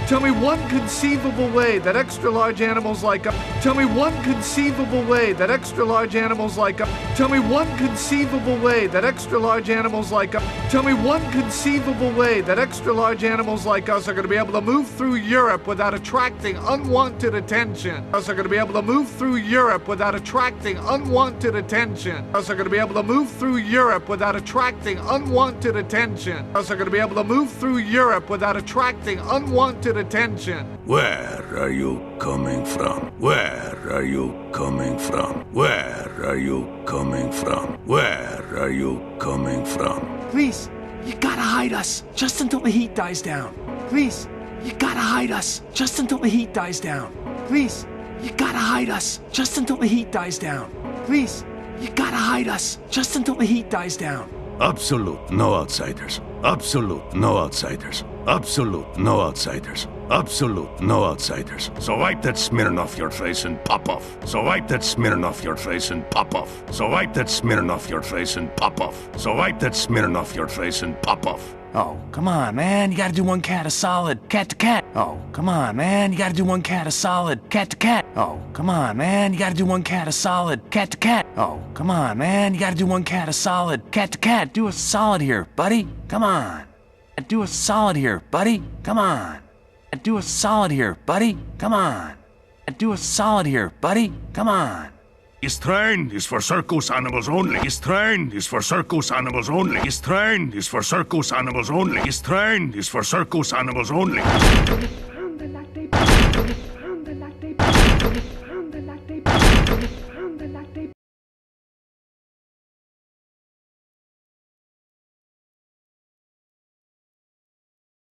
Tell me one conceivable way that extra-large animals like us. Tell me one conceivable way that extra-large animals like us. Tell me one conceivable way that extra-large animals like us. Tell me one conceivable way that extra-large animals like us are going to be able to move through Europe without attracting unwanted attention. Us are going to be able to move through Europe without attracting unwanted attention. Us are going to be able to move through Europe without attracting unwanted attention. Us are going to be able to move through Europe without attracting unwanted attention. Where are you coming from? Where are you coming from? Where are you coming from? Where are you coming from? Please, you gotta hide us just until the heat dies down. Please, you gotta hide us just until the heat dies down. Please, you gotta hide us just until the heat dies down. Please, you gotta hide us just until the heat dies down. Absolute no outsiders. Absolute no outsiders. Absolute no outsiders. Absolute no outsiders. So wipe that smearing off your face and pop off. So wipe that smearing off your face and pop off. So wipe that smearing off your face and pop off. So wipe that smearing off your face and pop off. Oh, come on, man. You gotta do one cat a solid. Cat to cat. Oh, come on, man. You gotta do one cat a solid. Cat to cat. Oh, come on, man. You gotta do one cat a solid. Cat to cat. Oh, come on, man. You gotta do one cat a solid. Cat to cat. Do a solid here, buddy. Come on. Do a solid here, buddy. Come on. Do a solid here, buddy. Come on. Do a solid here, buddy. Come on. This train is for circus animals only. This train is for circus animals only. This train is for circus animals only. This train is for circus animals only.